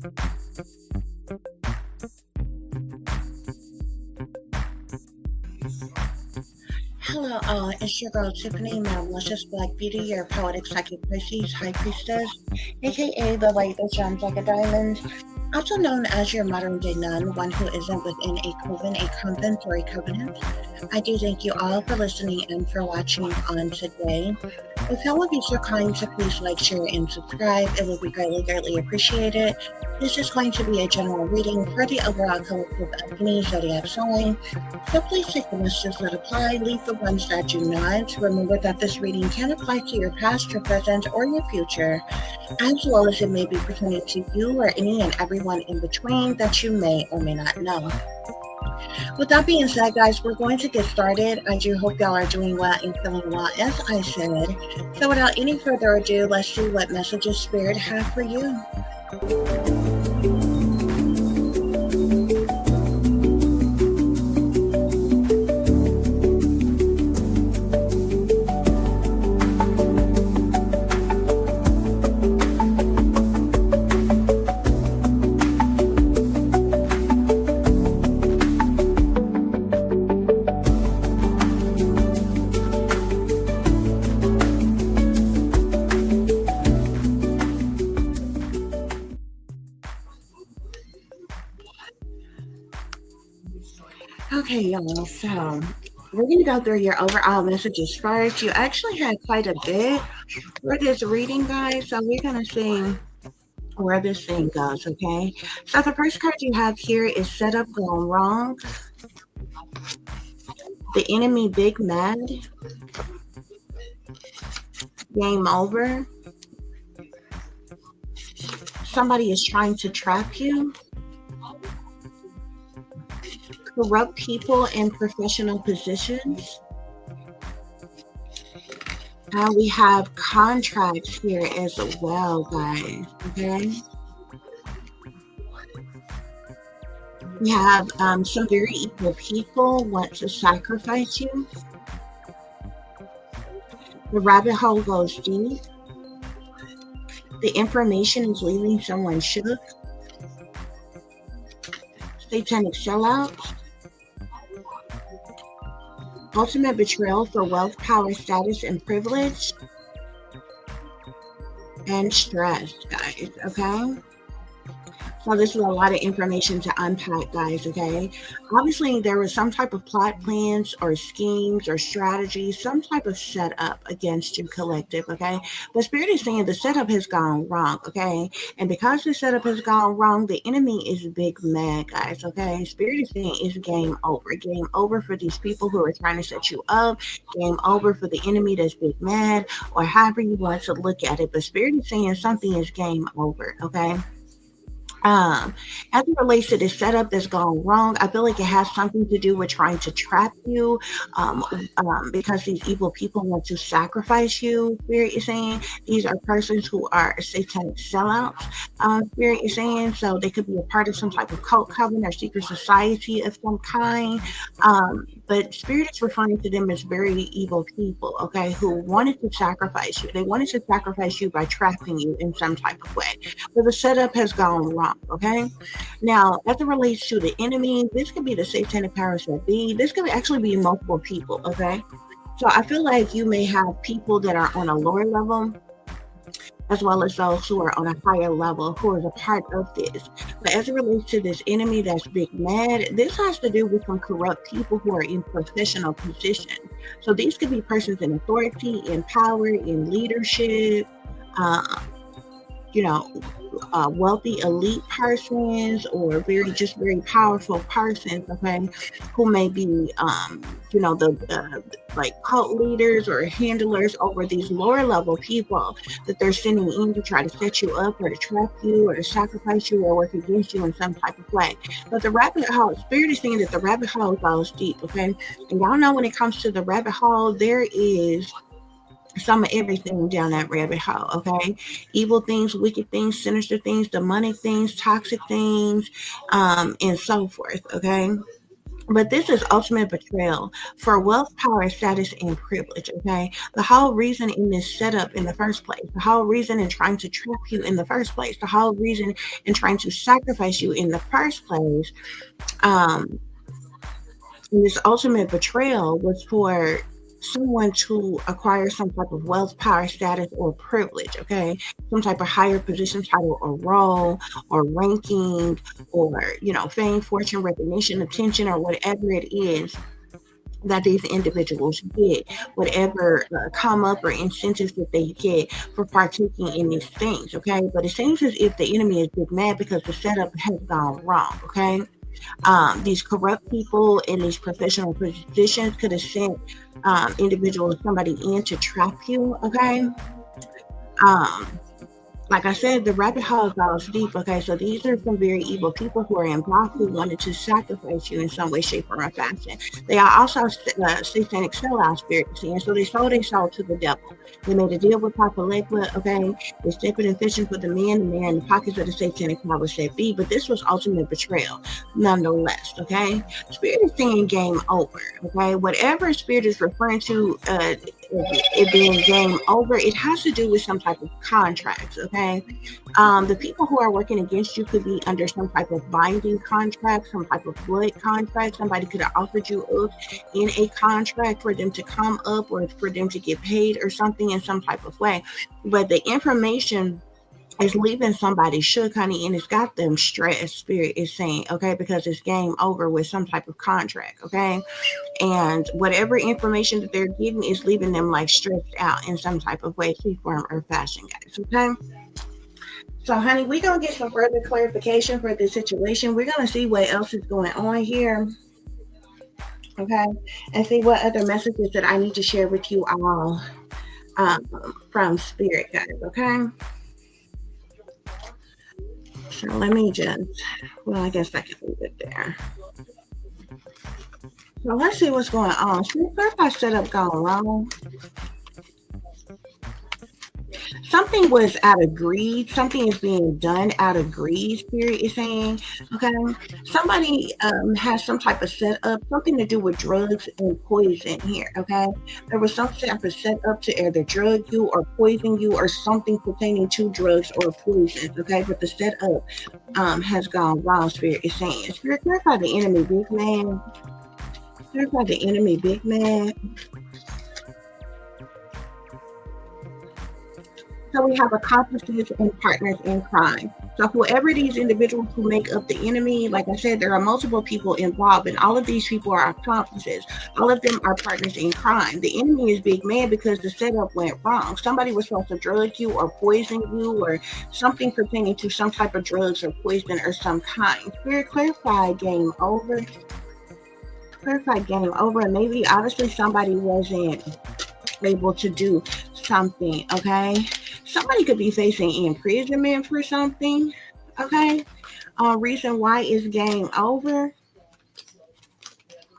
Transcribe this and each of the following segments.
Hello, it's your girl Tiffany, my luscious black beauty, your poetic psychic Pisces high priestess, aka the light that shines like a diamond, also known as your modern day nun, one who isn't within a coven, a convent, or a covenant. I do thank you all for listening and for watching on today. If y'all would be so kind to please like, share, and subscribe, it would be greatly, greatly appreciated. This is going to be a general reading for the overall collective of any zodiac sign. So please take the messages that apply, leave the ones that do not. Remember that this reading can apply to your past, your present, or your future, as well as it may be pertaining to you or any and everyone in between that you may or may not know. With that being said, guys, we're going to get started. I do hope y'all are doing well and feeling well, as I said. So without any further ado, let's see what messages Spirit have for you. Okay, y'all, so we're going to go through your overall messages first. You actually had quite a bit for this reading, guys, so we're going to see where this thing goes, okay? So the first card you have here is Setup Gone Wrong, the enemy big mad, game over, somebody is trying to trap you, corrupt people in professional positions. We have contracts here as well, guys, okay? We have some very evil people want to sacrifice you. The rabbit hole goes deep. The information is leaving someone shook. Satanic sellouts. Ultimate betrayal for wealth, power, status, and privilege. And stress, guys, okay? So this is a lot of information to unpack, guys, okay? Obviously, there was some type of plot plans or schemes or strategies, some type of setup against you, collective, okay? But Spirit is saying the setup has gone wrong, okay? And because the setup has gone wrong, the enemy is big mad, guys, okay? Spirit is saying it's game over. Game over for these people who are trying to set you up. Game over for the enemy that's big mad, or however you want to look at it. But Spirit is saying something is game over, okay? As it relates to this setup that's gone wrong, I feel like it has something to do with trying to trap you, because these evil people want to sacrifice you. Spirit is saying these are persons who are satanic sellouts. Spirit is saying, so they could be a part of some type of cult coven or secret society of some kind. But Spirit is referring to them as very evil people, okay, who wanted to sacrifice you. They wanted to sacrifice you by trapping you in some type of way. But the setup has gone wrong, okay? Now, as it relates to the enemy, this could be the satanic powers that be. This could actually be multiple people, okay? So I feel like you may have people that are on a lower level, as well as those who are on a higher level who is a part of this. But as it relates to this enemy that's big mad, this has to do with some corrupt people who are in professional positions. So these could be persons in authority, in power, in leadership, wealthy elite persons, or very powerful persons, okay, who may be the like cult leaders or handlers over these lower level people that they're sending in to try to set you up or to trap you or to sacrifice you or work against you in some type of way. But the rabbit hole, Spirit is saying that the rabbit hole goes deep, okay? And y'all know when it comes to the rabbit hole, there is some of everything down that rabbit hole, okay? Evil things, wicked things, sinister things, demonic things, toxic things, and so forth, okay? But this is ultimate betrayal for wealth, power, status, and privilege. Okay. The whole reason in this setup in the first place, the whole reason in trying to trap you in the first place, the whole reason in trying to sacrifice you in the first place, um, and this ultimate betrayal was for someone to acquire some type of wealth, power, status, or privilege, okay? Some type of higher position, title, or role, or ranking, or, fame, fortune, recognition, attention, or whatever it is that these individuals get, whatever come up or incentives that they get for partaking in these things, okay? But it seems as if the enemy is big mad because the setup has gone wrong, okay? These corrupt people in these professional positions could have sent individuals, somebody in to trap you, okay? Um, like I said, the rabbit hole goes deep. Okay, so these are some very evil people who are involved who wanted to sacrifice you in some way, shape, or fashion. They are also satanic sellout spirits, and so they sold their soul to the devil. They made a deal with Papa Legba. Okay, they stepped in fishing for the man in the pockets of the satanic power said be. But this was ultimate betrayal, nonetheless. Okay, spirit is saying game over. Okay, whatever spirit is referring to. It being game over, it has to do with some type of contracts, okay? The people who are working against you could be under some type of binding contract, some type of blood contract. Somebody could have offered you up in a contract for them to come up or for them to get paid or something in some type of way. But the information is leaving somebody shook, honey, and it's got them stressed, spirit is saying, okay, because it's game over with some type of contract, okay? And whatever information that they're getting is leaving them like stressed out in some type of way, shape, form, or fashion, guys. Okay. So, honey, we're gonna get some further clarification for this situation. We're gonna see what else is going on here. Okay. And see what other messages that I need to share with you all um, from spirit, guys. Okay. So let me just, well, I guess I can leave it there. So let's see what's going on. See if I set up gone wrong. Something was out of greed. Something is being done out of greed, spirit is saying. Okay. Somebody has some type of setup, something to do with drugs and poison here. Okay. There was some type of setup to either drug you or poison you or something pertaining to drugs or poisons. Okay. But the setup has gone wrong, spirit is saying. Spirit, clarify the enemy, big man. Clarify the enemy, big man. So we have accomplices and partners in crime. So whoever these individuals who make up the enemy, like I said, there are multiple people involved, and all of these people are accomplices. All of them are partners in crime. The enemy is big man because the setup went wrong. Somebody was supposed to drug you or poison you or something pertaining to some type of drugs or poison or some kind. Spirit, clarify game over. Clarify game over. And maybe honestly somebody wasn't able to do something, okay? Somebody could be facing imprisonment for something, okay? Reason why is game over,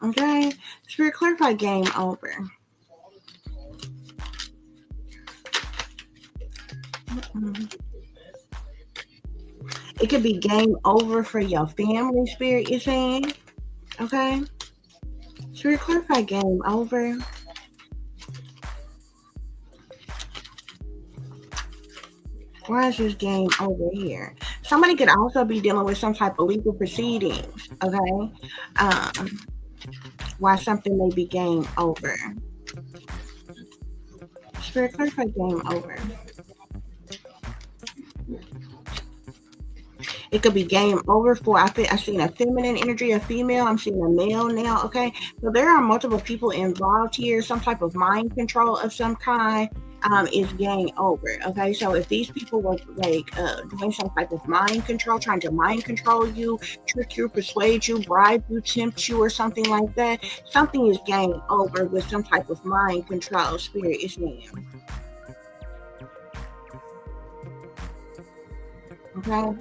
okay? Spirit, clarify game over. It could be game over for your family, spirit is saying, okay? Spirit, clarify game over. Why is this game over here? Somebody could also be dealing with some type of legal proceedings, okay? Why something may be game over. Spirit, clarify game over. It could be game over for, I seen a feminine energy, a female. I'm seeing a male now, okay? So there are multiple people involved here. Some type of mind control of some kind is game over, okay? So if these people were like doing some type of mind control, trying to mind control you, trick you, persuade you, bribe you, tempt you, or something like that, something is game over with some type of mind control, spirit is saying. Okay?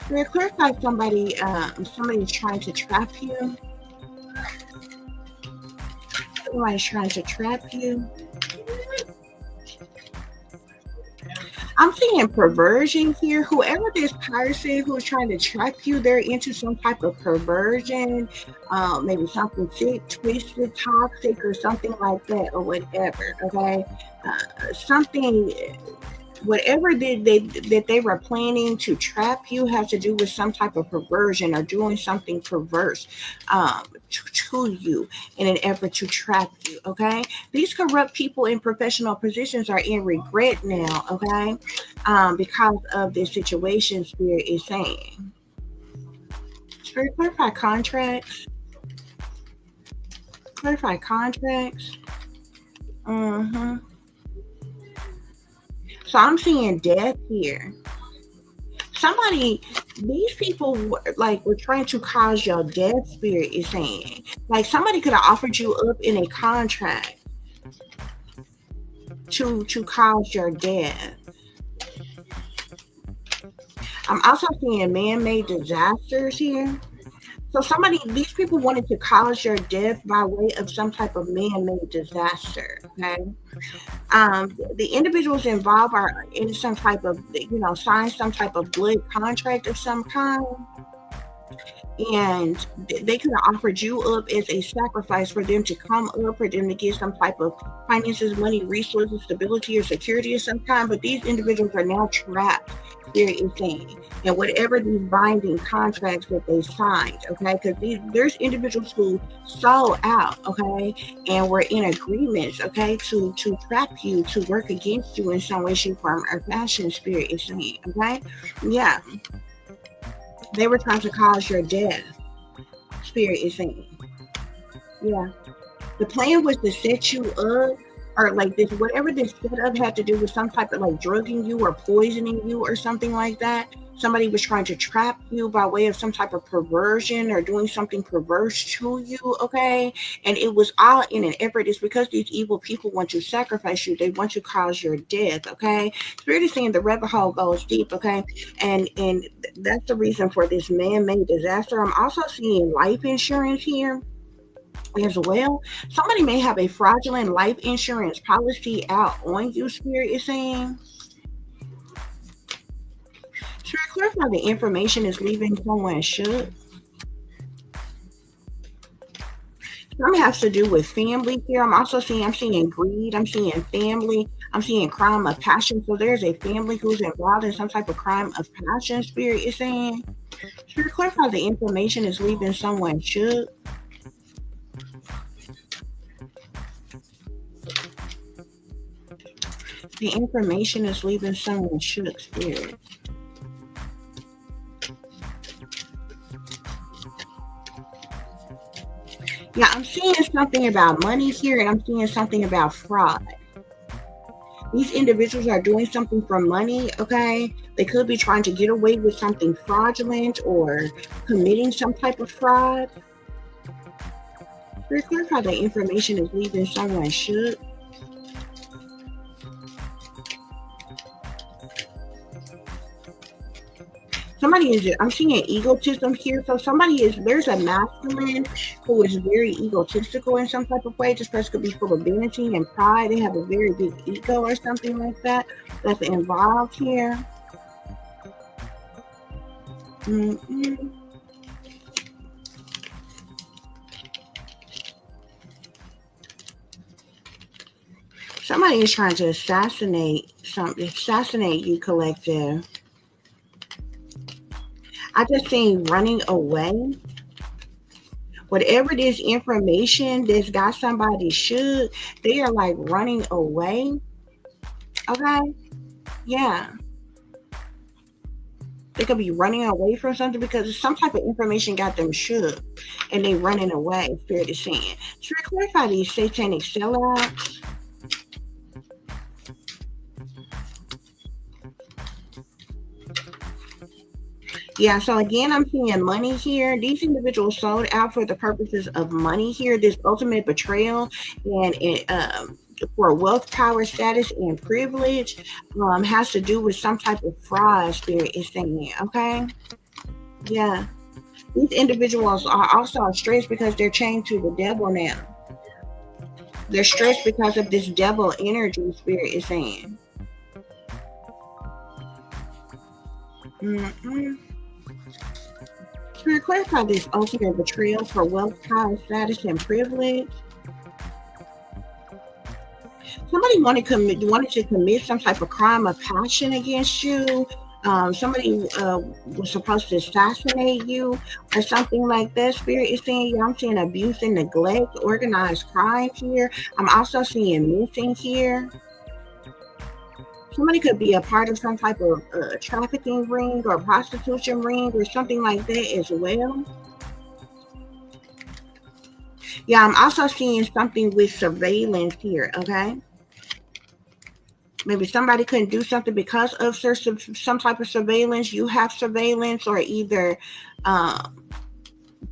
Spirit, clarify somebody's trying to trap you. Somebody's trying to trap you. I'm seeing perversion here. Whoever this person who's trying to trap you, they're into some type of perversion, maybe something sick, twisted, toxic, or something like that, or whatever. Okay, something, whatever that they were planning to trap you has to do with some type of perversion or doing something perverse to you in an effort to trap you. Okay, these corrupt people in professional positions are in regret now. Okay, because of this situation. Spirit is saying, Spirit, clarify contracts, clarify contracts. Mm-hmm. So I'm seeing death here. Somebody, these people were trying to cause your death. Spirit is saying, like, somebody could have offered you up in a contract to cause your death. I'm also seeing man-made disasters here. So these people wanted to cause your death by way of some type of man-made disaster. Okay. The individuals involved are in some type of, sign some type of blood contract of some kind, and they could have offered you up as a sacrifice for them to come up, for them to get some type of finances, money, resources, stability, or security of some kind. But these individuals are now trapped, Spirit is saying, and whatever these binding contracts that they signed. Okay, because there's individuals who sold out, okay, and were in agreements, okay, to trap you, to work against you in some way, shape, form, or fashion. Spirit is saying, okay, yeah. They were trying to cause your death. Spirit is saying, yeah. The plan was to set you up, or like this, whatever this setup had to do with some type of like drugging you or poisoning you or something like that. Somebody was trying to trap you by way of some type of perversion or doing something perverse to you, okay? And it was all in an effort. It's because these evil people want to sacrifice you. They want to cause your death, okay? Spirit is saying the rabbit hole goes deep, okay? And that's the reason for this man-made disaster. I'm also seeing life insurance here as well. Somebody may have a fraudulent life insurance policy out on you. Spirit is saying, should I clarify the information is leaving someone shook? Some has to do with family here. I'm seeing greed, I'm seeing family, I'm seeing crime of passion. So there's a family who's involved in some type of crime of passion. Spirit is saying, should I clarify the information is leaving someone shook? The information is leaving someone shook. Spirit. Yeah, I'm seeing something about money here, and I'm seeing something about fraud. These individuals are doing something for money, okay? They could be trying to get away with something fraudulent or committing some type of fraud. Very clear how the information is leaving someone shook. I'm seeing egotism here. So there's a masculine who is very egotistical in some type of way. This person could be full of vanity and pride. They have a very big ego or something like that that's involved here. Mm-hmm. Somebody is trying to assassinate you, collective. I just seen running away. Whatever this information that's got somebody shook, they are like running away. Okay? Yeah. They could be running away from something because some type of information got them shook and they running away. Spirit is saying. Should I clarify these satanic sellouts? Yeah, so again, I'm seeing money here. These individuals sold out for the purposes of money here. This ultimate betrayal and for wealth, power, status, and privilege has to do with some type of fraud. Spirit is saying, okay? Yeah. These individuals are also stressed because they're chained to the devil now. They're stressed because of this devil energy. Spirit is saying. Mm-mm. Spirit, clarify this ultimate betrayal for wealth, power, status, and privilege. Somebody wanted to commit some type of crime of passion against you. Somebody was supposed to assassinate you or something like that. Spirit is saying, yeah, I'm seeing abuse and neglect, organized crime here. I'm also seeing missing here. Somebody could be a part of some type of trafficking ring or prostitution ring or something like that as well. Yeah, I'm also seeing something with surveillance here, okay? Maybe somebody couldn't do something because of some type of surveillance. You have surveillance, or either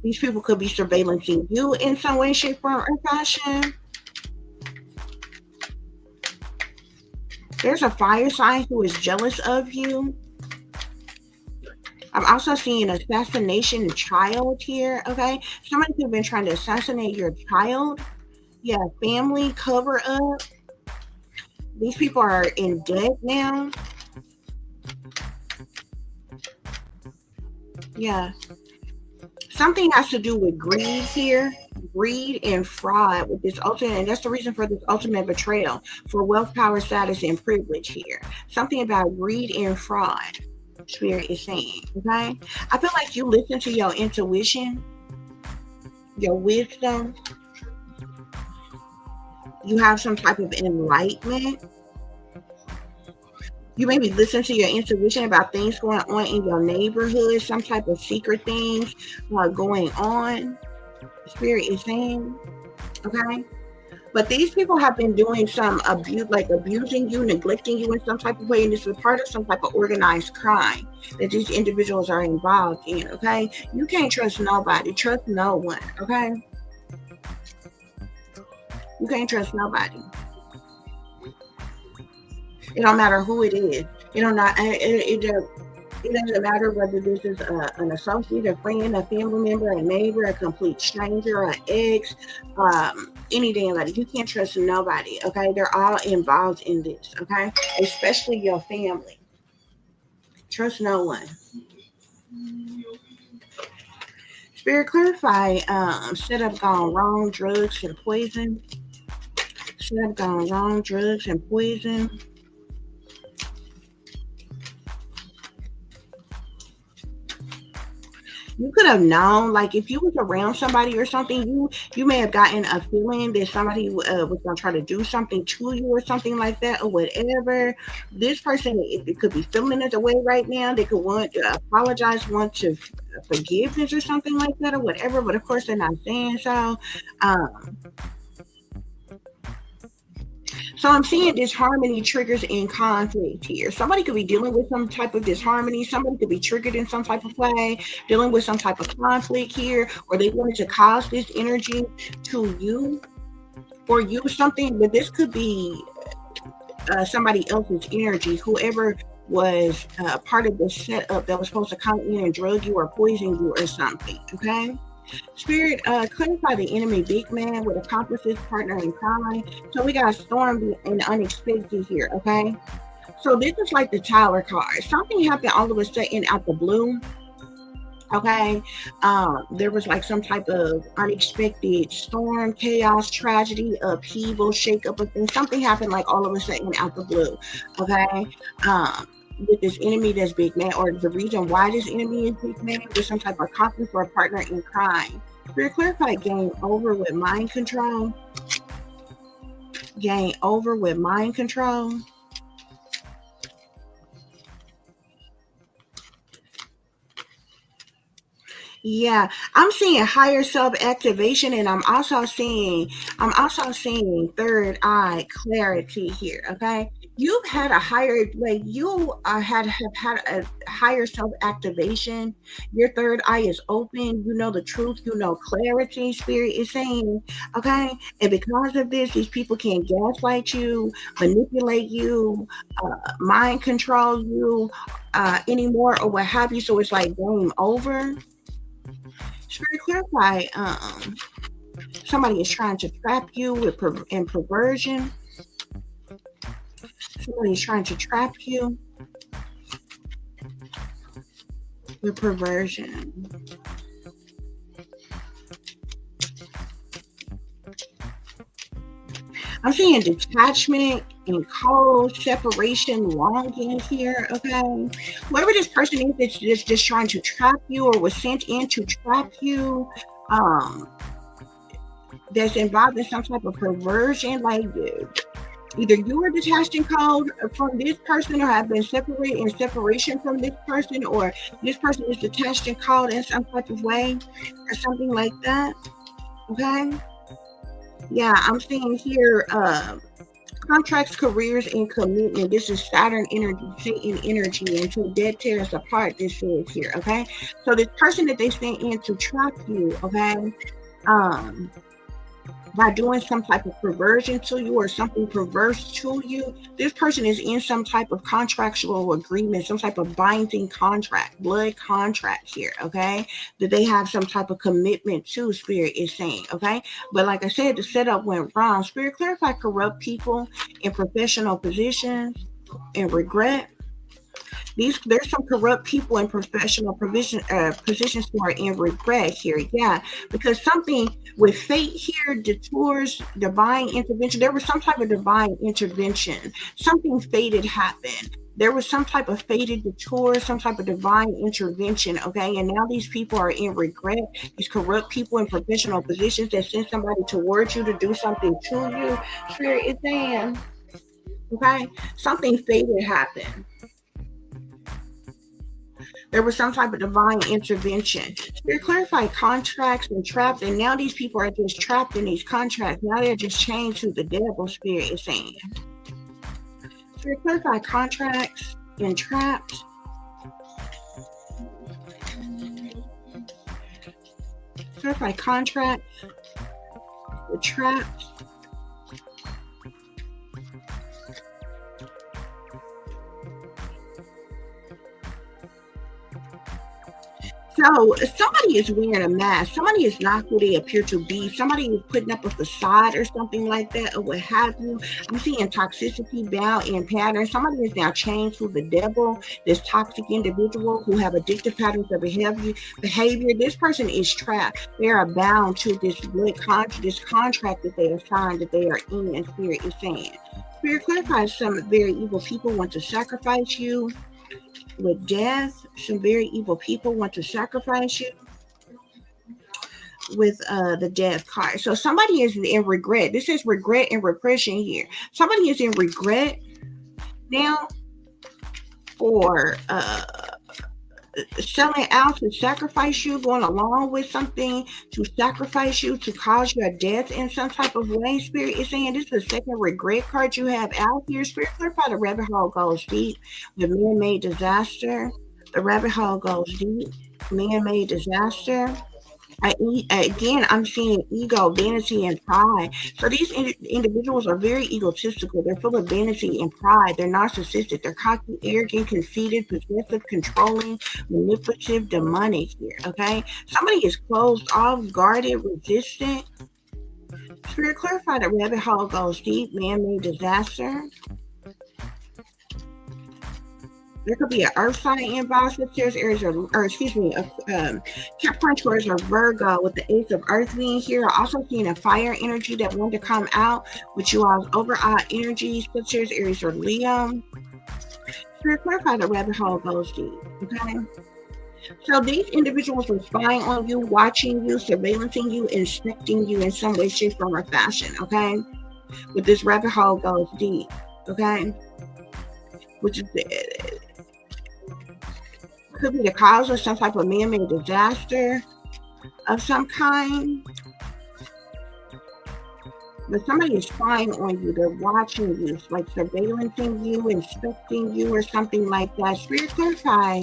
these people could be surveillancing you in some way, shape, or fashion. There's a fire sign who is jealous of you. I'm also seeing assassination child here, okay? Somebody could have been trying to assassinate your child. Yeah, family cover up. These people are in debt now. Yeah. Something has to do with greed here, greed and fraud with this ultimate, and that's the reason for this ultimate betrayal for wealth, power, status, and privilege here. Something about greed and fraud, Spirit is saying, okay? I feel like you listen to your intuition, your wisdom. You have some type of enlightenment. You maybe listen to your intuition about things going on in your neighborhood, some type of secret things going on. Spirit is saying, okay? But these people have been doing some abuse, like abusing you, neglecting you in some type of way, and this is part of some type of organized crime that these individuals are involved in, okay? You can't trust nobody. Trust no one, okay? You can't trust nobody. It don't matter who it is. It don't not. It doesn't matter whether this is an associate, a friend, a family member, a neighbor, a complete stranger, an ex, anything like that. You can't trust nobody. Okay, they're all involved in this. Okay, especially your family. Trust no one. Spirit, clarify. Setup gone wrong. Drugs and poison. Setup gone wrong. Drugs and poison. You could have known, like if you was around somebody or something, you may have gotten a feeling that somebody was going to try to do something to you or something like that or whatever. This person, it could be feeling it away right now. They could want to apologize, want to forgiveness or something like that or whatever, but of course they're not saying so. um, So I'm seeing disharmony triggers in conflict here. Somebody could be dealing with some type of disharmony. Somebody could be triggered in some type of way, dealing with some type of conflict here, or they wanted to cause this energy to you or use something. But this could be somebody else's energy, whoever was part of the setup that was supposed to come in and drug you or poison you or something. Okay. Spirit, clarify the enemy big man with accomplices, partner in crime. So we got storm and unexpected here, okay? So this is like the Tower card. Something happened all of a sudden out the blue, okay? There was like some type of unexpected storm, chaos, tragedy, upheaval, shakeup of things. Something happened like all of a sudden out the blue, okay? With this enemy that's big man, or the reason why this enemy is big man, there's some type of conflict or a partner in crime. Spirit, clarify game over with mind control. Game over with mind control. Yeah, I'm seeing higher self activation, and I'm also seeing third eye clarity here. Okay, you've had a higher, like you have had a higher self activation. Your third eye is open. You know the truth. You know clarity. Spirit is saying, okay, and because of this, these people can gaslight you, manipulate you, mind control you anymore, or what have you. So it's like game over. Spirit, clarify. Somebody is trying to trap you with in perversion. Somebody is trying to trap you. The perversion. I'm seeing detachment and cold separation, longing here, okay? Whoever this person is that's just trying to trap you or was sent in to trap you, that's involved in some type of perversion, like either you are detached and cold from this person or have been separated in separation from this person, or this person is detached and cold in some type of way or something like that, okay? Yeah, I'm seeing here contracts, careers, and commitment. This is Saturn energy, Satan energy, until death tears apart, this is here, okay? So this person that they sent in to trap you, okay, by doing some type of perversion to you or something perverse to you, this person is in some type of contractual agreement, some type of binding contract, blood contract here, okay, that they have some type of commitment to, Spirit is saying, okay? But like I said, the setup went wrong. Spirit, clarify corrupt people in professional positions and regret. There's some corrupt people in professional positions who are in regret here. Yeah, because something with fate here, detours, divine intervention. There was some type of divine intervention. Something fated happened. There was some type of fated detour, some type of divine intervention, okay? And now these people are in regret. These corrupt people in professional positions that send somebody towards you to do something to you. Spirit is saying, okay, something fated happened. There was some type of divine intervention. Spirit, clarify contracts and trapped, and now these people are just trapped in these contracts. Now they're just chained to the devil, Spirit is saying. Spirit, clarify contracts and trapped. Clarify contracts with trapped. So somebody is wearing a mask. Somebody is not who they appear to be. Somebody is putting up a facade or something like that, or what have you. I'm seeing toxicity bound in patterns. Somebody is now chained to the devil. This toxic individual who have addictive patterns of behavior. This person is trapped. They are bound to this this contract that they are signed, that they are in. Spirit is saying. Spirit, clarify some very evil people want to sacrifice you. With death, some very evil people want to sacrifice you with the death card. So somebody is in regret. This is regret and repression here. Somebody is in regret now for selling out to sacrifice you, going along with something to sacrifice you, to cause your death in some type of way. Spirit is saying this is the second regret card you have out here. Spirit, clarify the rabbit hole goes deep with man-made disaster. The rabbit hole goes deep, man-made disaster. Again, I'm seeing ego, vanity, and pride. So these individuals are very egotistical. They're full of vanity and pride. They're narcissistic. They're cocky, arrogant, conceited, possessive, controlling, manipulative, demonic here, okay? Somebody is closed off, guarded, resistant. Spirit, clarify the rabbit hole goes deep, man-made disaster. There could be an earth sign involved, Sagittarius, Aries, Capricorn, Taurus, or Virgo with the Ace of Earth being here. Also seeing a fire energy that wanted to come out with you all's overall energy, Sagittarius, Aries, or Leo. Spirit, clarify the rabbit hole goes deep, okay? So these individuals were spying on you, watching you, surveillancing you, inspecting you in some way, shape, form, or fashion, okay? With this rabbit hole goes deep, okay? Which is could be the cause of some type of man-made disaster of some kind. But somebody is spying on you. They're watching you, like surveillancing you, inspecting you, or something like that. Spirit, clarify.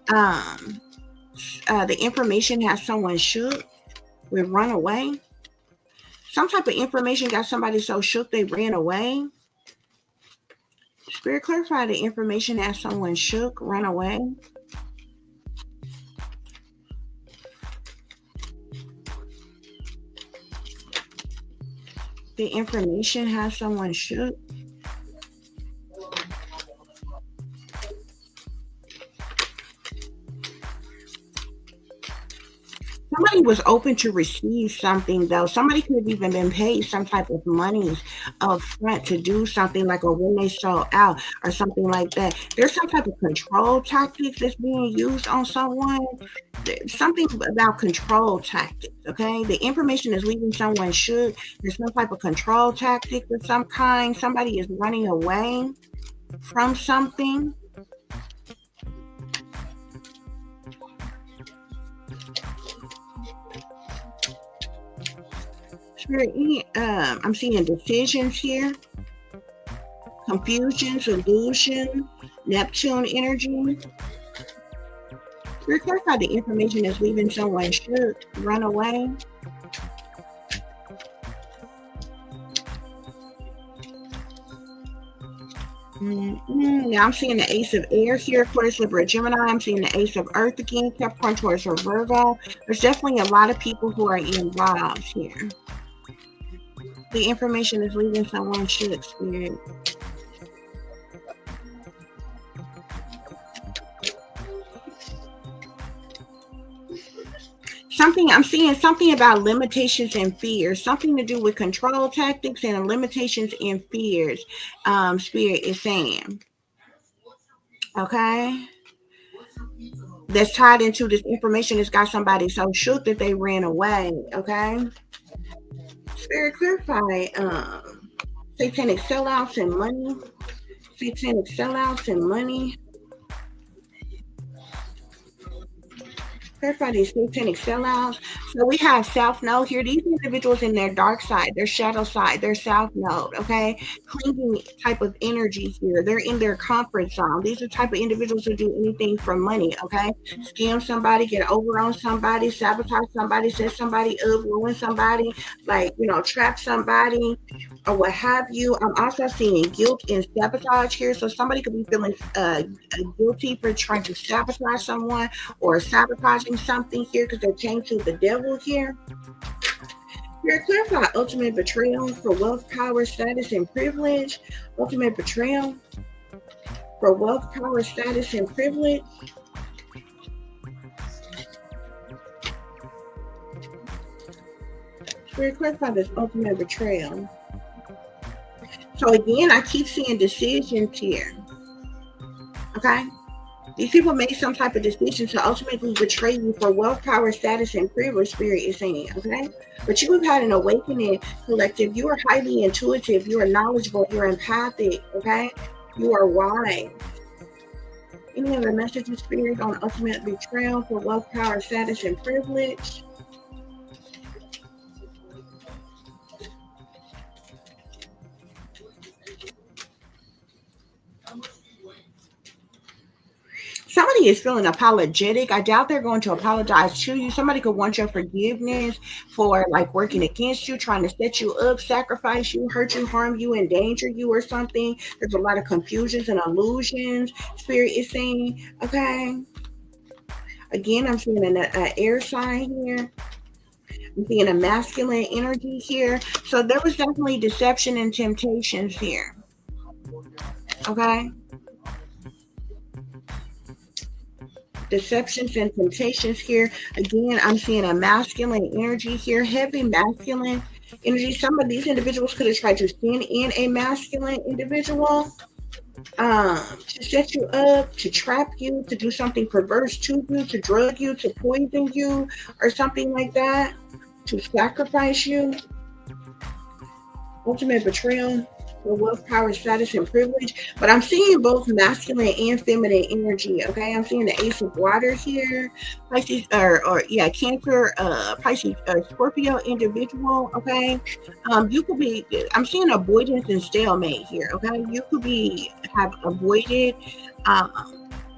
The information has someone shook, would run away. Some type of information got somebody so shook they ran away. Spirit, clarify the information has someone shook, run away. The information has someone shook. Somebody was open to receive something, though. Somebody could have even been paid some type of money up front to do something, like, or when they show out or something like that. There's some type of control tactics that's being used on someone. Something about control tactics, okay? The information is leaving someone should. There's some type of control tactic of some kind. Somebody is running away from something. I'm seeing decisions here, confusion, illusion, Neptune energy. Clarify the information is leaving someone should run away. Now I'm seeing the Ace of Air here, Aquarius, Libra, Gemini. I'm seeing the Ace of Earth again, Capricorn, Taurus, or Virgo. There's definitely a lot of people who are involved here. The information is leaving someone should experience. I'm seeing something about limitations and fears, something to do with control tactics and limitations and fears. Spirit is saying, okay, that's tied into this information that's got somebody so shook that they ran away. Okay, Spirit, clarify satanic sellouts and money. Satanic sellouts and money. Clarify these satanic sellouts. So we have South Node here. These individuals in their dark side, their shadow side, their South Node, okay? Clinging type of energy here. They're in their comfort zone. These are the type of individuals who do anything for money, okay? Scam somebody, get over on somebody, sabotage somebody, set somebody up, ruin somebody, like, trap somebody or what have you. I'm also seeing guilt and sabotage here. So somebody could be feeling guilty for trying to sabotage someone or sabotaging something here because they're chained to the devil here. Here, clarify ultimate betrayal for wealth, power, status, and privilege. Ultimate betrayal for wealth, power, status, and privilege. Here, clarify this ultimate betrayal. So again, I keep seeing decisions here. Okay? These people made some type of decision to ultimately betray you for wealth, power, status, and privilege, Spirit is saying, okay? But you have had an awakening, collective. You are highly intuitive. You are knowledgeable. You're empathic, okay? You are wise. Any other messages, Spirit, on ultimate betrayal for wealth, power, status, and privilege? Somebody is feeling apologetic. I doubt they're going to apologize to you. Somebody could want your forgiveness for like working against you, trying to set you up, sacrifice you, hurt you, harm you, endanger you or something. There's a lot of confusions and illusions, Spirit is saying, okay? Again, I'm seeing an air sign here. I'm seeing a masculine energy here. So there was definitely deception and temptations here. Okay? Deceptions and temptations here. Again, I'm seeing a masculine energy here, heavy masculine energy. Some of these individuals could have tried to send in a masculine individual to set you up, to trap you, to do something perverse to you, to drug you, to poison you, or something like that, to sacrifice you. Ultimate betrayal for wealth, power, status, and privilege. But I'm seeing both masculine and feminine energy. Okay, I'm seeing the Ace of Water here, Pisces, Cancer, Pisces, Scorpio individual. Okay, you could be. I'm seeing avoidance and stalemate here. Okay, you could have avoided.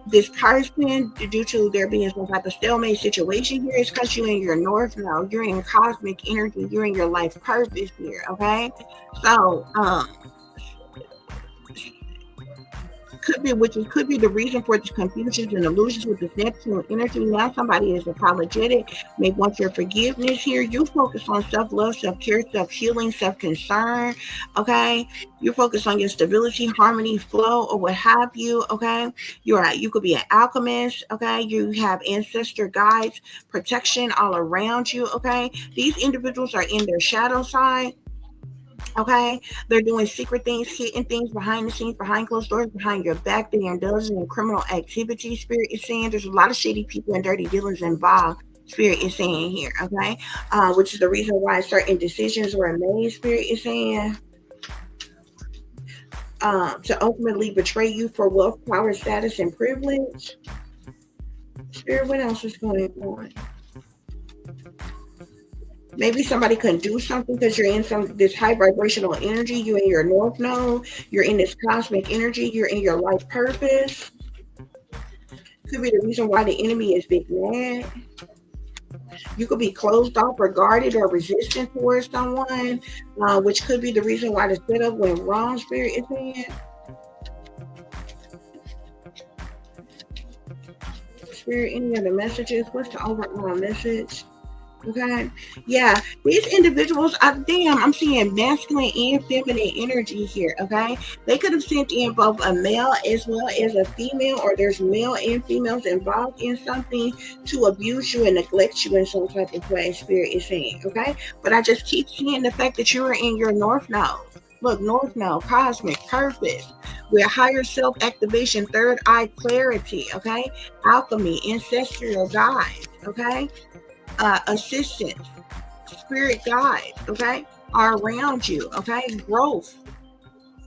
This person, due to there being some type of stalemate situation here, is because you're in your North Node, you're in cosmic energy, you're in your life purpose here, okay? So, could be the reason for the confusions and illusions with this Neptune energy. Now somebody is apologetic, may want your forgiveness here. You focus on self-love, self-care, self-healing, self-concern, okay? You focus on your stability, harmony, flow, or what have you, okay? You could be an alchemist, okay? You have ancestor guides, protection all around you, okay? These individuals are in their shadow side. Okay, they're doing secret things, hidden things behind the scenes, behind closed doors, behind your back. They are indulging in criminal activity. Spirit is saying there's a lot of shady people and dirty dealings involved. Spirit is saying here, okay, which is the reason why certain decisions were made. Spirit is saying to ultimately betray you for wealth, power, status, and privilege. Spirit, what else is going on? Maybe somebody couldn't do something because you're in this high vibrational energy. You're in your North Node. You're in this cosmic energy. You're in your life purpose. Could be the reason why the enemy is big mad. You could be closed off or guarded or resistant towards someone, which could be the reason why the setup went wrong. Spirit is saying. Spirit, any other messages? What's the overall message? Okay, yeah, these individuals, I'm seeing masculine and feminine energy here. Okay, they could have sent in both a male as well as a female, or there's male and females involved in something to abuse you and neglect you in some type of way. Spirit is saying, okay, but I just keep seeing the fact that you are in your North Node. Look, North Node, cosmic purpose, with higher self activation, third eye clarity. Okay, alchemy, ancestral guides. Okay. Assistance, spirit guides, okay, are around you, okay, growth,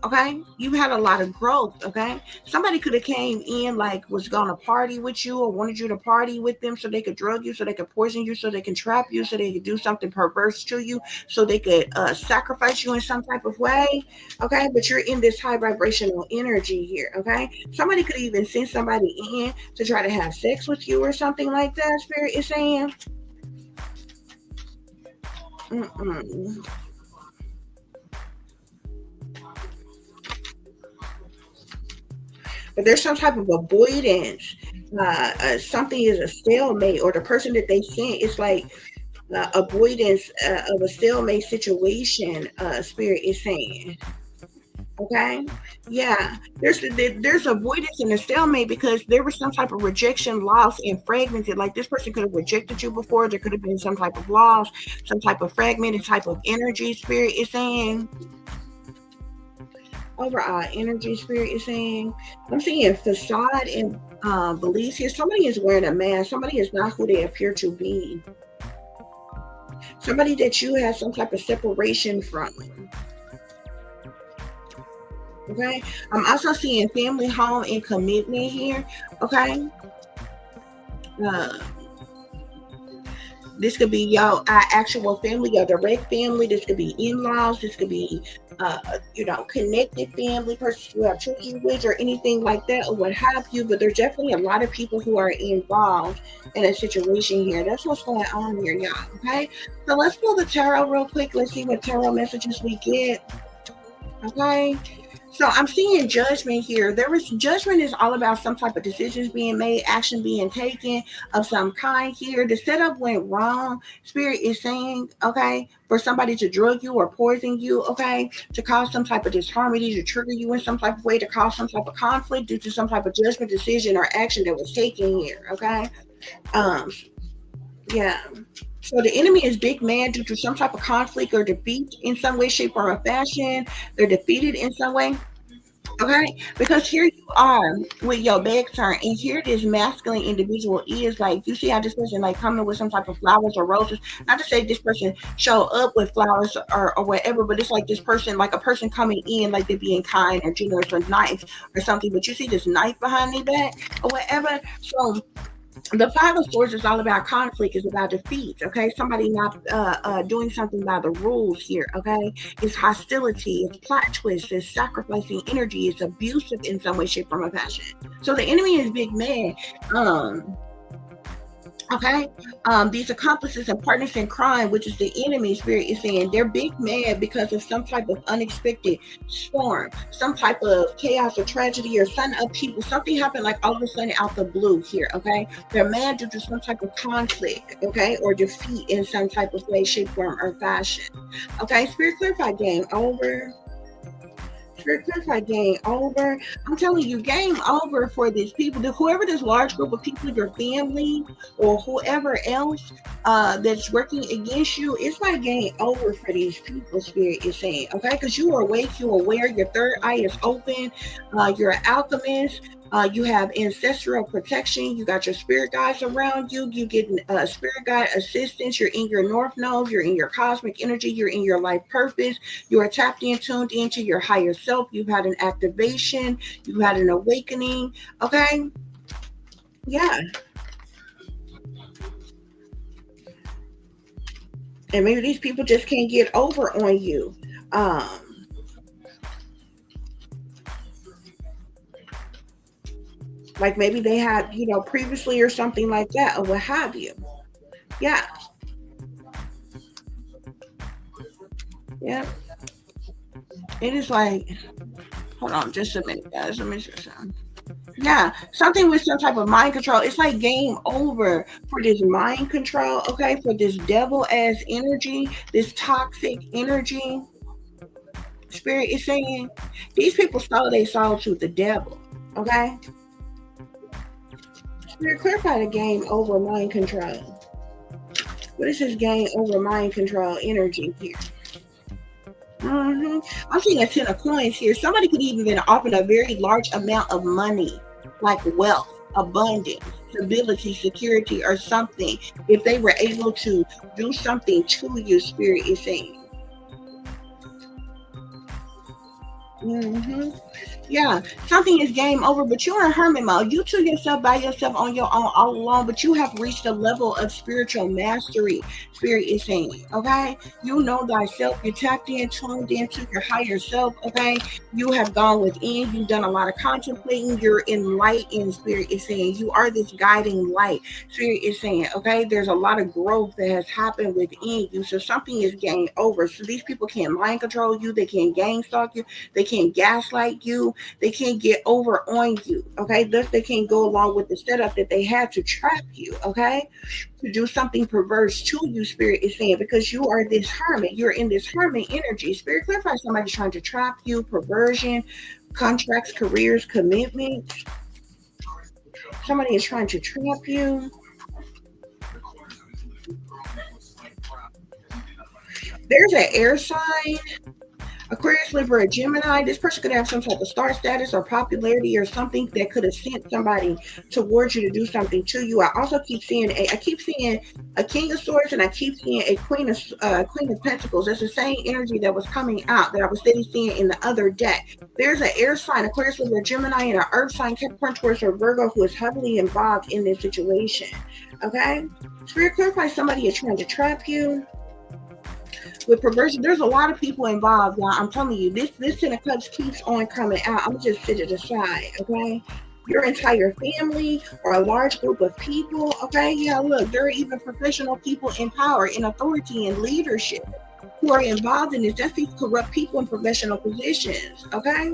okay, you've had a lot of growth, okay, somebody could have came in like was gonna party with you or wanted you to party with them so they could drug you, so they could poison you, so they can trap you, so they could do something perverse to you, so they could sacrifice you in some type of way, okay, but you're in this high vibrational energy here, okay, somebody could even send somebody in to try to have sex with you or something like that. Spirit is saying. But there's some type of avoidance. Something is a stalemate, or the person that they sent is like avoidance of a stalemate situation. Spirit is saying. Okay, yeah, there's avoidance in a stalemate because there was some type of rejection, loss, and fragmented. Like this person could have rejected you before. There could have been some type of loss, some type of fragmented type of energy. Spirit is saying. Overall energy. Spirit is saying. I'm seeing facade and beliefs here. Somebody is wearing a mask. Somebody is not who they appear to be. Somebody that you have some type of separation from. Okay, I'm also seeing family, home, and commitment here. Okay, this could be your actual family, your direct family. This could be in-laws. This could be, connected family, person you have children with, or anything like that, or what have you. But there's definitely a lot of people who are involved in a situation here. That's what's going on here, y'all. Okay, so let's pull the tarot real quick. Let's see what tarot messages we get. Okay. So I'm seeing judgment here. Judgment is all about some type of decisions being made, action being taken of some kind here. The setup went wrong. Spirit is saying, okay, for somebody to drug you or poison you, okay, to cause some type of disharmony, to trigger you in some type of way, to cause some type of conflict due to some type of judgment, decision, or action that was taken here, okay? Yeah. So the enemy is big man due to some type of conflict or defeat in some way, shape, or fashion. They're defeated in some way. Okay, because here you are with your back turned, and here this masculine individual is like, you see how this person like coming with some type of flowers or roses. Not to say this person show up with flowers or whatever, but it's like this person, like a person coming in, like they're being kind or generous or nice or something. But you see this knife behind their back or whatever. So the Five of Swords is all about conflict, is about defeat, okay? Somebody not doing something by the rules here, okay? It's hostility, it's plot twist, it's sacrificing energy, it's abusive in some way, shape, form, or fashion. So the enemy is big man. Okay, these accomplices and partners in crime, which is the enemy, spirit is saying they're big mad because of some type of unexpected storm, some type of chaos or tragedy or sudden upheaval. Something happened like all of a sudden out the blue here. Okay, they're mad due to some type of conflict, okay, or defeat in some type of way, shape, form, or fashion. Okay, spirit clarify, game over. Spirit clarify, game over. I'm telling you, game over for these people. Whoever this large group of people, your family or whoever else that's working against you, it's like game over for these people. Spirit is saying, okay, because you are awake, you're aware, your third eye is open. You're an alchemist. You have ancestral protection. You got your spirit guides around you. You get spirit guide assistance. You're in your north node. You're in your cosmic energy. You're in your life purpose. You are tapped in, tuned into your higher self. You've had an activation. You've had an awakening. Okay. Yeah. And maybe these people just can't get over on you. Um, like maybe they had, previously or something like that, or what have you. Yeah. Yeah. It is like, hold on just a minute, guys. Let me just yeah, something with some type of mind control. It's like game over for this mind control, okay? For this devil ass energy, this toxic energy. Spirit is saying these people sold their soul to the devil, okay? Spirit, clarify the game over mind control. What is this game over mind control energy here? I'm seeing a 10 of coins here. Somebody could even been offered a very large amount of money, like wealth, abundance, stability, security, or something. If they were able to do something to you, spirit is saying. hmm Yeah, something is game over, but you're in hermit mode. You to yourself by yourself on your own all alone, but you have reached a level of spiritual mastery. Spirit is saying, okay? You know thyself. You tapped in, tuned into your higher self, okay? You have gone within. You've done a lot of contemplating. You're enlightened. Spirit is saying you are this guiding light. Spirit is saying, okay? There's a lot of growth that has happened within you. So something is game over. So these people can't mind control you. They can't gang stalk you. They can't gaslight you. They can't get over on you. Okay. Thus, they can't go along with the setup that they had to trap you. Okay. To do something perverse to you, spirit is saying, because you are this hermit. You're in this hermit energy. Spirit clarify somebody's trying to trap you, perversion, contracts, careers, commitments. Somebody is trying to trap you. There's an air sign. Aquarius, Libra, or Gemini, this person could have some type of star status or popularity or something that could have sent somebody towards you to do something to you. I also keep seeing a King of Swords, and I keep seeing a Queen of Pentacles. That's the same energy that was coming out that I was steady seeing in the other deck. There's an air sign, Aquarius, Libra, Gemini, and an earth sign, Capricorn, Taurus, or Virgo, who is heavily involved in this situation. Okay, Spirit clarify somebody is trying to trap you with perversion. There's a lot of people involved, y'all. I'm telling you, this 10 of cups keeps on coming out. I'm just sit it aside, okay? Your entire family or a large group of people, okay? Yeah, look, there are even professional people in power, in authority, and leadership who are involved in this. That's these corrupt people in professional positions, okay?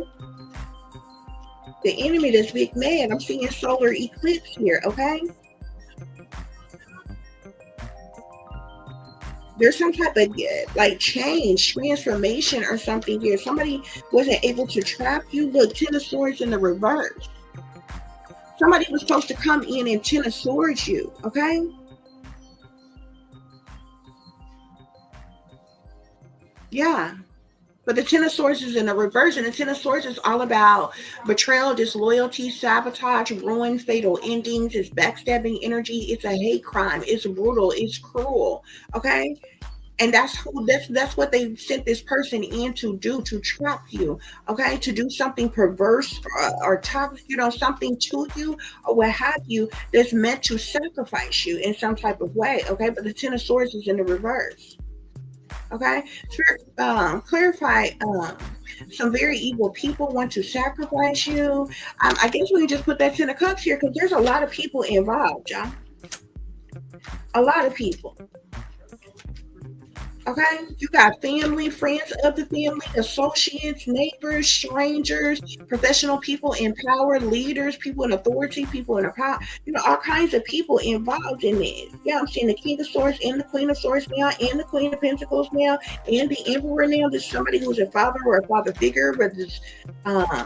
The enemy that's big mad. I'm seeing solar eclipse here, okay? There's some type of like change, transformation, or something here. Somebody wasn't able to trap you. Look, 10 of Swords in the reverse. Somebody was supposed to come in and 10 of Swords you, okay? Yeah. But the 10 of Swords is in the reverse, and the 10 of Swords is all about betrayal, disloyalty, sabotage, ruin, fatal endings. It's backstabbing energy. It's a hate crime. It's brutal. It's cruel. Okay, and that's what they sent this person in to do, to trap you, okay, to do something perverse or toxic, something to you or what have you, that's meant to sacrifice you in some type of way, okay? But the 10 of Swords is in the reverse, okay? Clarify, some very evil people want to sacrifice you. I guess we can just put that 10 of Cups here because there's a lot of people involved, y'all. A lot of people. Okay, you got family, friends of the family, associates, neighbors, strangers, professional people in power, leaders, people in authority, people in a power, all kinds of people involved in this. Yeah, I'm seeing the King of Swords and the Queen of Swords now, and the Queen of Pentacles now, and the Emperor now. This is somebody who's a father or a father figure, whether it's no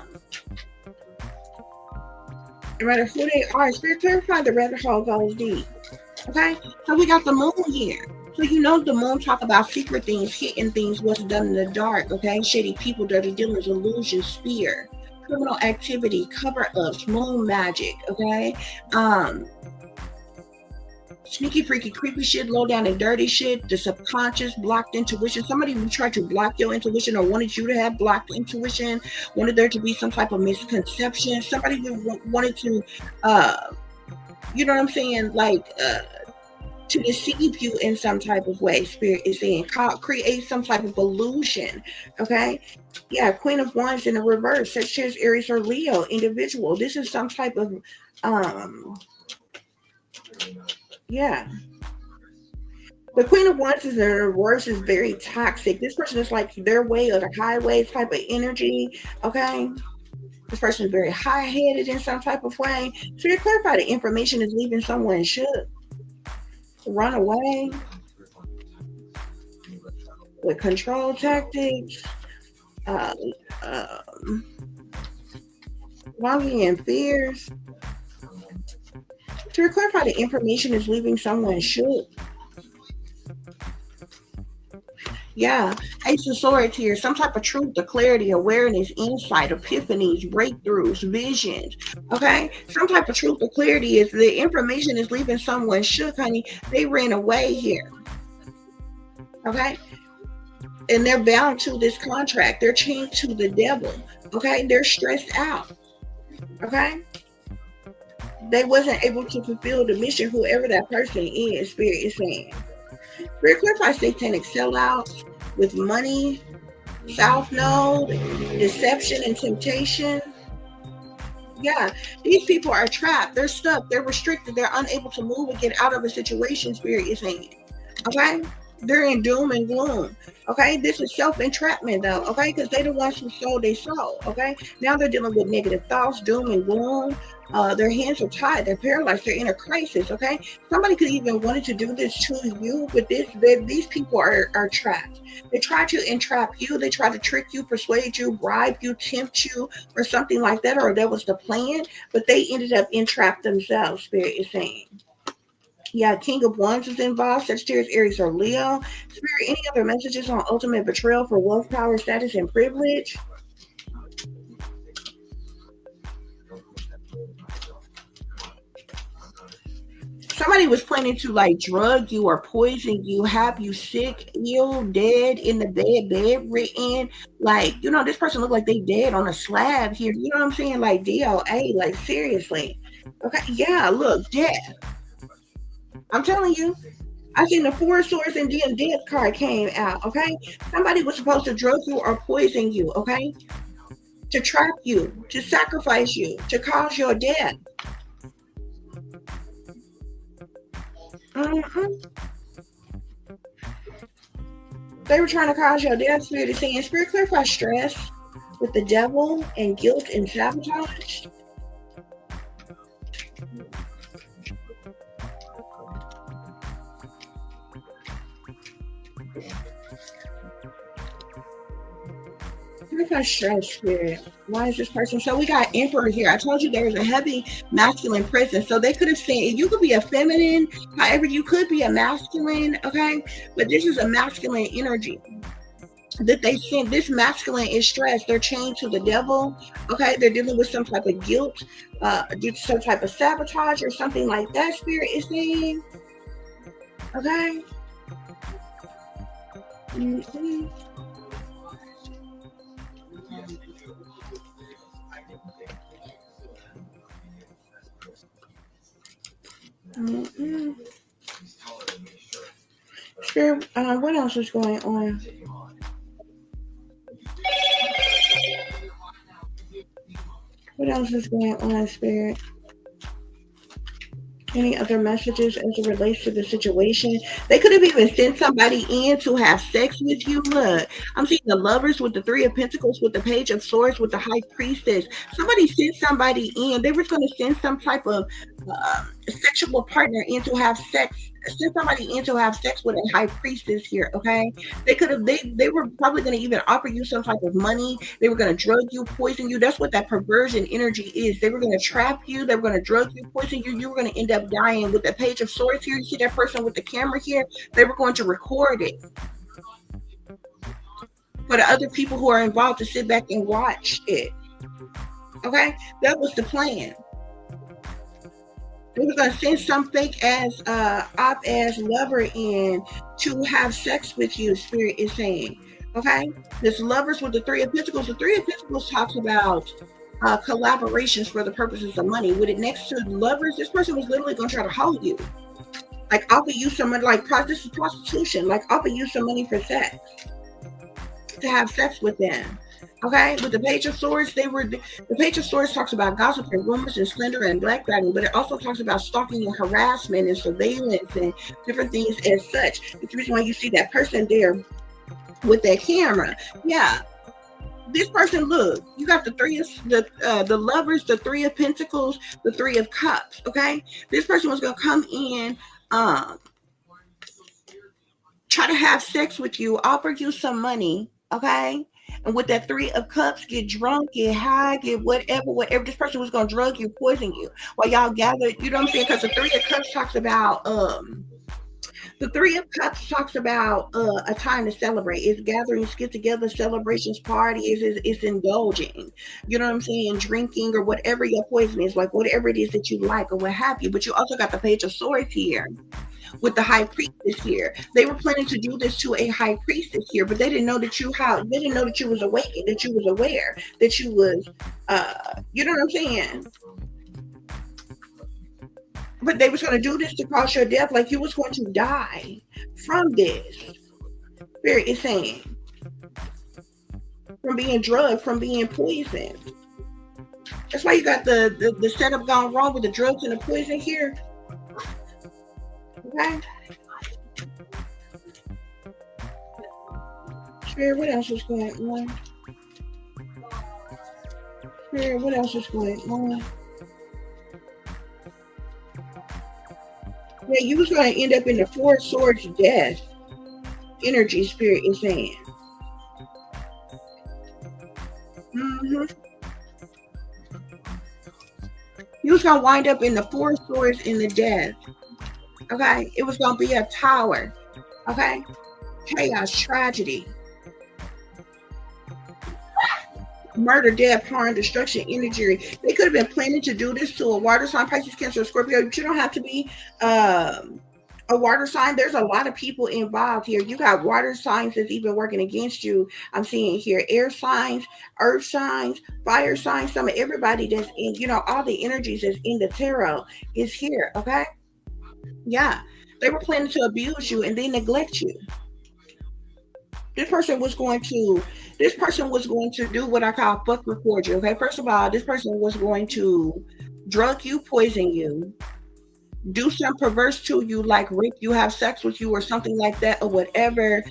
matter who they are. Spirit clarify the rabbit hole goes deep. Okay, so we got the moon here. So the moon talk about secret things, hidden things, what's done in the dark. Okay, shady people, dirty dealings, illusions, fear, criminal activity, cover-ups, moon magic. Okay, sneaky, freaky, creepy shit, low down and dirty shit, the subconscious, blocked intuition. Somebody who tried to block your intuition or wanted you to have blocked intuition, wanted there to be some type of misconception. Somebody who wanted to, you know what I'm saying, to deceive you in some type of way. Spirit is saying, create some type of illusion. Okay, yeah, Queen of Wands in the reverse, Sagittarius, Aries, or Leo individual. This is some type of yeah. The Queen of Wands is in the reverse is very toxic. This person is like their way or the highway type of energy. Okay, this person is very high-headed in some type of way. So to clarify, the information is leaving someone shook, run away with control tactics, longing and fears. To clarify, the information is leaving someone shook. Yeah, Ace of Swords here. Some type of truth, the clarity, awareness, insight, epiphanies, breakthroughs, visions. Okay, some type of truth or clarity is the information is leaving someone shook, honey. They ran away here. Okay, and they're bound to this contract. They're chained to the devil. Okay, they're stressed out. Okay, they wasn't able to fulfill the mission. Whoever that person is, Spirit is saying. Spirit clarify satanic sellouts with money, South Node, deception and temptation. Yeah, these people are trapped. They're stuck. They're restricted. They're unable to move and get out of a situation. Spirit is saying. Okay, they're in doom and gloom. Okay, this is self-entrapment though. Okay, because they're the ones who sold their soul. Okay, now they're dealing with negative thoughts, doom and gloom. Their hands are tied. They're paralyzed. They're in a crisis. Okay, somebody could even wanted to do this to you, but these people are trapped. They try to entrap you. They try to trick you, persuade you, bribe you, tempt you, or something like that, or that was the plan. But they ended up entrapped themselves. Spirit is saying. Yeah, King of Wands is involved. Sagittarius, Aries, or Leo. Spirit, any other messages on ultimate betrayal for wealth, power, status, and privilege? Somebody was planning to drug you or poison you, have you sick, ill, dead, in the bedridden. This person looked like they dead on a slab here. You know what I'm saying? Like DOA, seriously. Okay, yeah, look, death. I'm telling you. I seen the Four of Swords and then Death card came out, okay? Somebody was supposed to drug you or poison you, okay? To trap you, to sacrifice you, to cause your death. Mm-hmm. They were trying to cause your death. Spirit is saying, Spirit clarify stress with the devil and guilt and sabotage. Stress, Spirit. Why is this person? So we got Emperor here. I told you there was a heavy masculine presence. So they could have said you could be a feminine, however, you could be a masculine, okay? But this is a masculine energy that they sent. This masculine is stressed. They're chained to the devil, okay? They're dealing with some type of guilt, due to some type of sabotage or something like that. Spirit is saying, okay? Mm-hmm. Mm-hmm. Spirit, what else is going on? What else is going on, Spirit? Any other messages as it relates to the situation? They could have even sent somebody in to have sex with you. Look, I'm seeing the lovers with the Three of Pentacles, with the Page of Swords, with the High Priestess. Somebody sent somebody in. They were going to send some type of sexual partner in to have sex. Send somebody in to have sex with a High Priestess here. Okay, they could have. They were probably going to even offer you some type of money. They were going to drug you, poison you. That's what that perversion energy is. They were going to trap you. They were going to drug you, poison you. You were going to end up dying. With the Page of Swords here, you see that person with the camera here. They were going to record it for the other people who are involved to sit back and watch it. Okay, that was the plan. They were going to send some fake ass op ass lover in to have sex with you, Spirit is saying. Okay, this lovers with the Three of Pentacles. The Three of Pentacles talks about collaborations for the purposes of money. With it next to lovers, this person was literally going to try to hold you, like offer you some money, like this is prostitution, like offer you some money for sex, to have sex with them. Okay, with the Page of Swords, the Page of Swords talks about gossip and rumors and slander and blackbacking, but it also talks about stalking and harassment and surveillance and different things as such. It's the reason why you see that person there with that camera. Yeah, this person, look, you got the the lovers, the Three of Pentacles, the Three of Cups. Okay, this person was gonna come in, try to have sex with you, offer you some money. Okay. And with that Three of Cups, get drunk, get high, get whatever. This person was going to drug you, poison you while y'all gathered. You know what I'm saying? Because the Three of Cups talks about a time to celebrate. It's gatherings, get together, celebrations, parties. It's indulging. You know what I'm saying? Drinking or whatever your poison is, like whatever it is that you like or what have you. But you also got the Page of Swords here with the High Priestess here. They were planning to do this to a High Priestess here, but they didn't know that you was awakened, that you was aware, that you was you know what I'm saying? But they was going to do this to cause your death, like you was going to die from this. Spirit is saying, from being drugged, from being poisoned. That's why you got the setup gone wrong with the drugs and the poison here. Okay. Spirit, what else is going on? Spirit, what else is going on? Yeah, you was going to end up in the Four of Swords death energy, Spirit is saying. You was going to wind up in the Four of Swords in the death. Okay, it was going to be a tower. Okay, chaos, tragedy, murder, death, harm, destruction, injury. They could have been planning to do this to a water sign, Pisces, Cancer, Scorpio. But you don't have to be a water sign. There's a lot of people involved here. You got water signs that's even working against you. I'm seeing here air signs, earth signs, fire signs. Some of everybody that's in, all the energies that's in the tarot is here. Okay. Yeah, they were planning to abuse you and then neglect you. This person was going to do what I call fuck record you. Okay, first of all, this person was going to drug you, poison you, do some perverse to you, like rape you, have sex with you or something like that or whatever,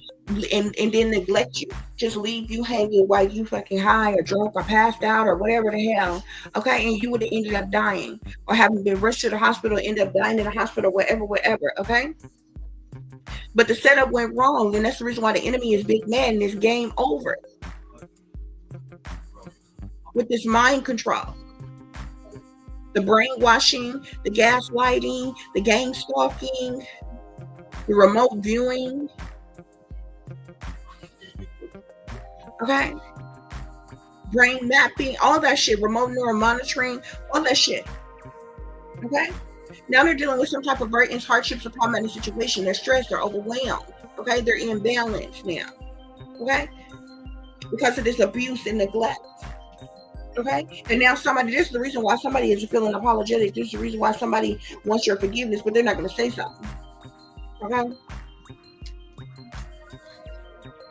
and then neglect you, just leave you hanging while you fucking high or drunk or passed out or whatever the hell. Okay, and you would have ended up dying or having been rushed to the hospital, end up dying in the hospital, whatever. Okay, but the setup went wrong, and that's the reason why the enemy is big mad and it's game over with this mind control. The brainwashing, the gaslighting, the gang stalking, the remote viewing. Okay? Brain mapping, all that shit, remote neural monitoring, all that shit. Okay? Now they're dealing with some type of burdens, hardships, or problematic situation. They're stressed, they're overwhelmed. Okay? They're imbalanced now. Okay? Because of this abuse and neglect. Okay, and now this is the reason why somebody is feeling apologetic. This is the reason why somebody wants your forgiveness, but they're not going to say something. Okay,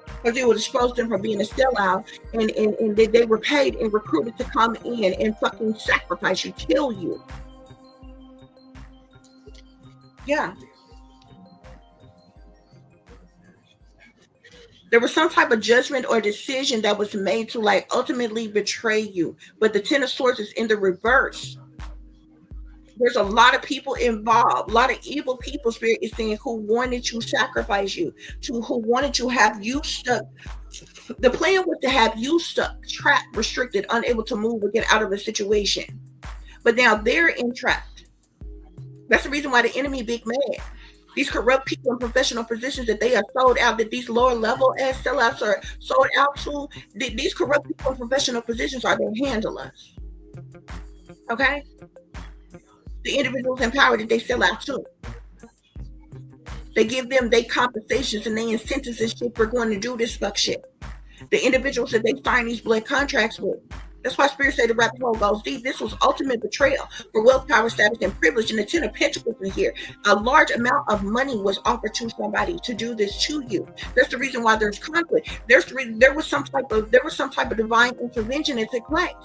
because they would expose them for being a sellout, and they were paid and recruited to come in and fucking sacrifice you, kill you. Yeah. There was some type of judgment or decision that was made to like ultimately betray you. But the Ten of Swords is in the reverse. There's a lot of people involved, a lot of evil people, Spirit is saying, who wanted to sacrifice you, who wanted to have you stuck. The plan was to have you stuck, trapped, restricted, unable to move or get out of a situation. But now they're entrapped. That's the reason why the enemy big mad. These corrupt people in professional positions that they are sold out, that these lower level as sellouts are sold out to, these corrupt people in professional positions are their handlers. Okay? The individuals in power that they sell out to. They give them their compensations and their incentives and shit for going to do this fuck shit. The individuals that they sign these blood contracts with. That's why Spirit say the rabbit hole goes deep. This was ultimate betrayal for wealth, power, status, and privilege. And the Ten of Pentacles in here. A large amount of money was offered to somebody to do this to you. That's the reason why there's conflict. There was some type of divine intervention that took place.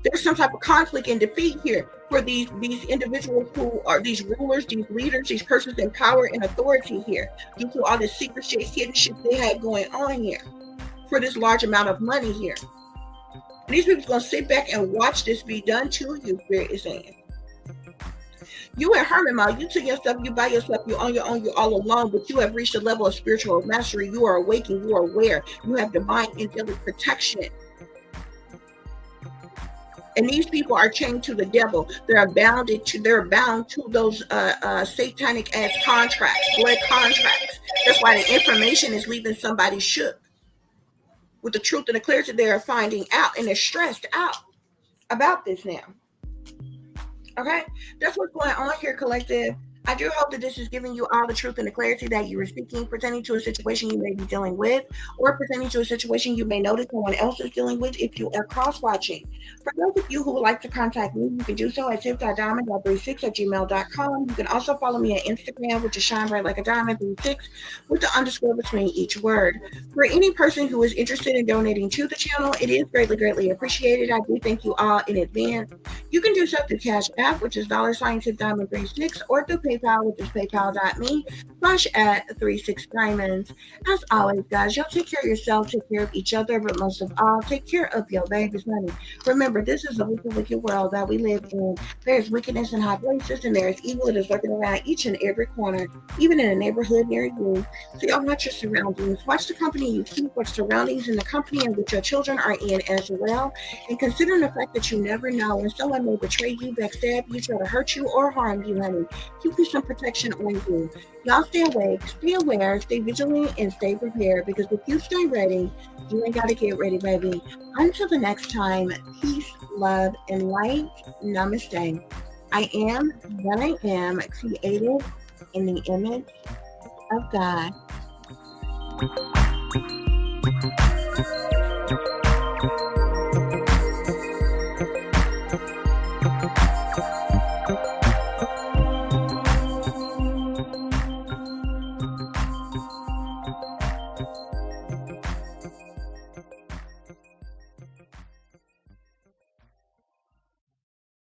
There's some type of conflict and defeat here for these individuals who are these rulers, these leaders, these persons in power and authority here, due to all this secret shit, hidden shit they had going on here, for this large amount of money here. And these people's gonna sit back and watch this be done to you, Spirit is saying. You in hermit mode, you to yourself, you by yourself, you're on your own, you're all alone, but you have reached a level of spiritual mastery. You are awakened, you are aware, you have divine angelic protection. And these people are chained to the devil. They're bound to those satanic ass contracts, blood contracts. That's why the information is leaving somebody shook. With the truth and the clarity they are finding out, and they're stressed out about this now. Okay? That's what's going on here, collective. I do hope that this is giving you all the truth and the clarity that you are seeking pertaining to a situation you may be dealing with, or pertaining to a situation you may notice someone else is dealing with if you are cross-watching. For those of you who would like to contact me, you can do so at tiff.diamond.36@gmail.com. You can also follow me on Instagram, which is shine bright like a diamond 36 with the underscore between each word. For any person who is interested in donating to the channel, it is greatly, greatly appreciated. I do thank you all in advance. You can do so through Cash App, which is $tiffdiamond36, or through PayPal, which is paypal.me/@36diamonds. As always, guys, y'all take care of yourself, take care of each other, but most of all, take care of your babies, honey. Remember, this is a wicked world that we live in. There's wickedness in high places, and there's evil that is lurking around each and every corner, even in a neighborhood near you. So y'all watch your surroundings. Watch the company you keep, watch surroundings and the company in which your children are in as well. And considering the fact that you never know when someone may betray you, backstab you, try to hurt you, or harm you, honey. Keep some protection on you. Y'all stay awake, stay aware, stay vigilant, and stay prepared, because if you stay ready, you ain't got to get ready, baby. Until the next time, peace, love, and light. Namaste. I am what I am, created in the image of God.